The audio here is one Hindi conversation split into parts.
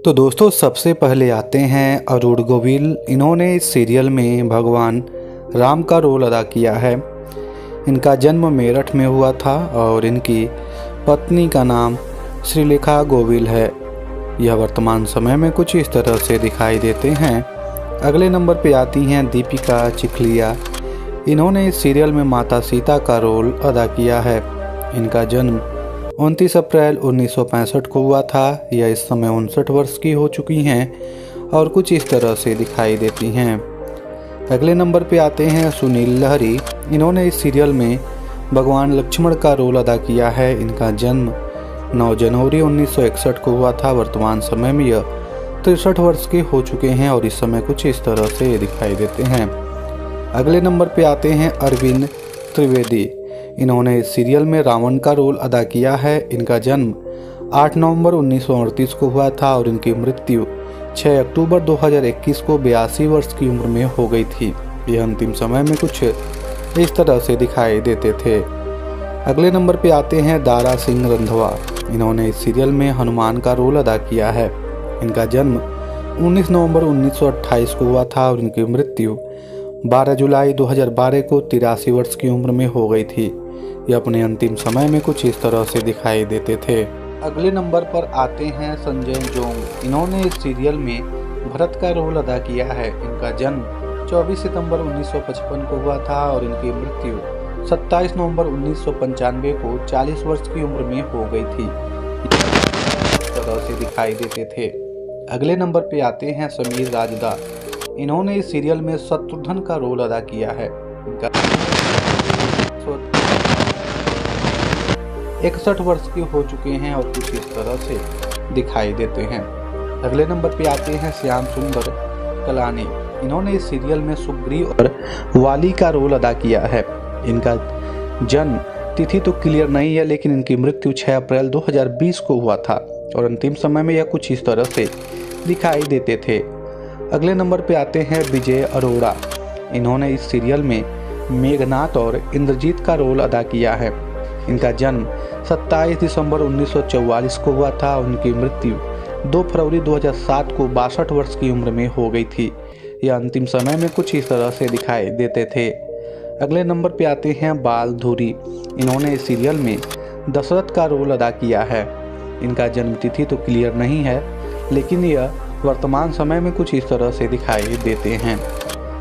तो दोस्तों सबसे पहले आते हैं अरुण गोविल। इन्होंने इस सीरियल में भगवान राम का रोल अदा किया है। इनका जन्म मेरठ में हुआ था और इनकी पत्नी का नाम श्रीलेखा गोविल है। यह वर्तमान समय में कुछ इस तरह से दिखाई देते हैं। अगले नंबर पे आती हैं दीपिका चिखलिया। इन्होंने इस सीरियल में माता सीता का रोल अदा किया है। इनका जन्म 29 अप्रैल 1965 को हुआ था। यह इस समय 59 वर्ष की हो चुकी हैं और कुछ इस तरह से दिखाई देती हैं। अगले नंबर पे आते हैं सुनील लहरी। इन्होंने इस सीरियल में भगवान लक्ष्मण का रोल अदा किया है। इनका जन्म 9 जनवरी 1961 को हुआ था। वर्तमान समय में यह 63 वर्ष के हो चुके हैं और इस समय कुछ इस तरह से दिखाई देते हैं। अगले नंबर पे आते हैं अरविंद त्रिवेदी। इन्होंने इस सीरियल में रावण का रोल अदा किया है। इनका जन्म 8 नवंबर 1938 को हुआ था और इनकी मृत्यु 6 अक्टूबर 2021 को 82 वर्ष की उम्र में हो गई थी। यह अंतिम समय में कुछ इस तरह से दिखाई देते थे। अगले नंबर पे आते हैं दारा सिंह रंधवा। इन्होंने इस सीरियल में हनुमान का रोल अदा किया है। इनका जन्म 19 नवंबर 1928 को हुआ था और इनकी मृत्यु 12 जुलाई 2012 को 83 वर्ष की उम्र में हो गई थी। यह अपने अंतिम समय में कुछ इस तरह से दिखाई देते थे। अगले नंबर पर आते हैं संजय जोंग। इन्होंने इस सीरियल में भरत का रोल अदा किया है। इनका जन्म 24 सितंबर 1955 को हुआ था और इनकी मृत्यु 27 नवंबर 1995 को 40 वर्ष की उम्र में हो गई थी। इस तरह से दिखाई देते थे। अगले नंबर पे आते हैं समीर राजदा। इन्होंने इस सीरियल में शत्रुघ्न का रोल अदा किया है। इनका 61 वर्ष के हो चुके हैं और कुछ इस तरह से दिखाई देते हैं। अगले नंबर पे आते हैं श्याम सुंदर कलानी। इन्होंने इस सीरियल में सुग्रीव और वाली का रोल अदा किया है। इनका जन्म तिथि तो क्लियर नहीं है, लेकिन इनकी मृत्यु 6 अप्रैल 2020 को हुआ था और अंतिम समय में यह कुछ इस तरह से दिखाई देते थे। अगले नंबर पे आते हैं विजय अरोड़ा। इन्होंने इस सीरियल में मेघनाथ और इंद्रजीत का रोल अदा किया है। इनका जन्म 27 दिसंबर 1944 को हुआ था और उनकी मृत्यु 2 फरवरी 2007 को 62 वर्ष की उम्र में हो गई थी। यह अंतिम समय में कुछ इस तरह से दिखाई देते थे। अगले नंबर पे आते हैं बाल धुरी। इन्होंने इस सीरियल में दशरथ का रोल अदा किया है। इनका जन्म तिथि तो क्लियर नहीं है, लेकिन यह वर्तमान समय में कुछ इस तरह से दिखाई देते हैं।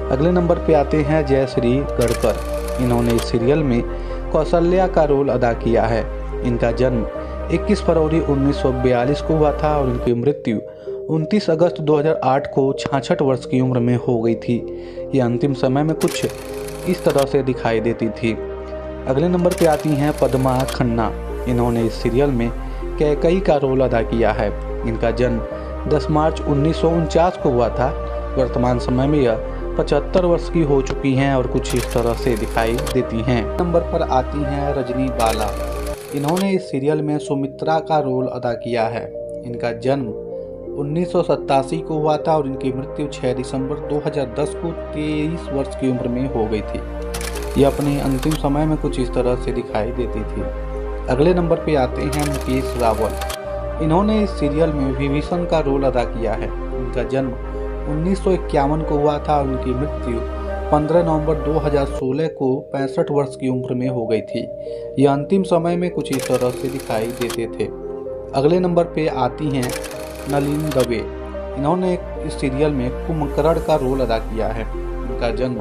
अगले नंबर पे आते हैं जयश्री गढ़कर। इन्होंने इस सीरियल में कौशल्या का रोल अदा किया है। इनका जन्म 21 फरवरी 1942 को हुआ था और इनकी मृत्यु 29 अगस्त 2008 को 66 वर्ष की उम्र में हो गई थी। यह अंतिम समय में कुछ इस तरह से दिखाई देती थी। अगले नंबर पे आती हैं पद्मा खन्ना। इन्होंने इस सीरियल में कैकई का रोल अदा किया है। इनका जन्म 10 मार्च 1949 को हुआ था। वर्तमान समय में यह 75 वर्ष की हो चुकी हैं और कुछ इस तरह से दिखाई देती हैं। नंबर पर आती हैं रजनी बाला। इन्होंने इस सीरियल में सुमित्रा का रोल अदा किया है। इनका जन्म 1987 को हुआ था और इनकी मृत्यु 6 दिसंबर 2010 को 23 वर्ष की उम्र में हो गई थी। यह अपने अंतिम समय में कुछ इस तरह से दिखाई देती थी। अगले नंबर पे आते हैं मुकेश रावल। इन्होंने इस सीरियल में विभीषण का रोल अदा किया है। इनका जन्म 1951 को हुआ था और उनकी मृत्यु 15 नवंबर 2016 को 65 वर्ष की उम्र में हो गई थी। यह अंतिम समय में कुछ इस तरह से दिखाई देते थे। अगले नंबर पे आती हैं नलिनी दवे। इन्होंने इस सीरियल में कुंभकर्ण का रोल अदा किया है। इनका जन्म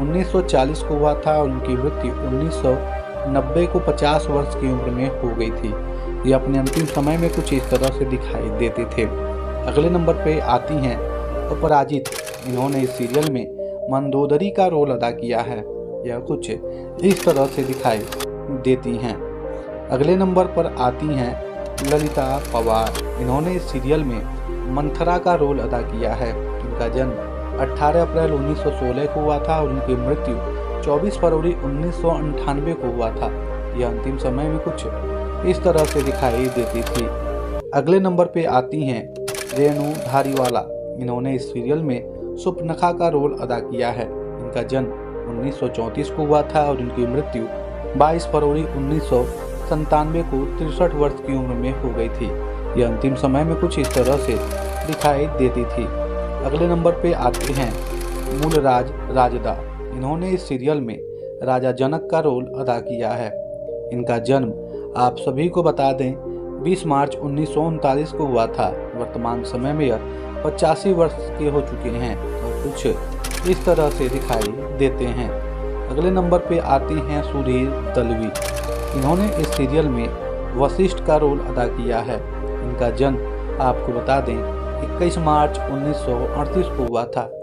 1940 को हुआ था और उनकी मृत्यु 1990 को 50 वर्ष की उम्र में हो गई थी। ये अपने अंतिम समय में कुछ इस तरह से दिखाई देते थे। अगले नंबर पे आती हैं अपराजित। इन्होंने इस सीरियल में मंदोदरी का रोल अदा किया है। यह कुछ इस तरह से दिखाई देती हैं। अगले नंबर पर आती हैं ललिता पवार। इन्होंने इस सीरियल में मंथरा का रोल अदा किया है। इनका जन्म 18 अप्रैल 1916 को हुआ था और उनकी मृत्यु 24 फरवरी 1998 को हुआ था। यह अंतिम समय में कुछ इस तरह से दिखाई देती थी। अगले नंबर पे आती हैं रेणु धारीवाला। इन्होंने इस सीरियल में सुपनखा का रोल अदा किया है। इनका जन्म 1934 को हुआ था और इनकी मृत्यु 22 फरवरी 1997 को 63 वर्ष की उम्र में हो गई थी। यह अंतिम समय में कुछ इस तरह से दिखाई देती थी। अगले नंबर पे आते हैं मूलराज राजदा। इन्होंने इस सीरियल में राजा जनक का रोल अदा किया है। इनका जन्म आप सभी को बता दें 20 मार्च 1939 को हुआ था। वर्तमान समय में यह 85 वर्ष के हो चुके हैं और कुछ इस तरह से दिखाई देते हैं। अगले नंबर पे आती हैं सुधीर दलवी। इन्होंने इस सीरियल में वशिष्ठ का रोल अदा किया है। इनका जन्म आपको बता दें 21 मार्च 1938 को हुआ था।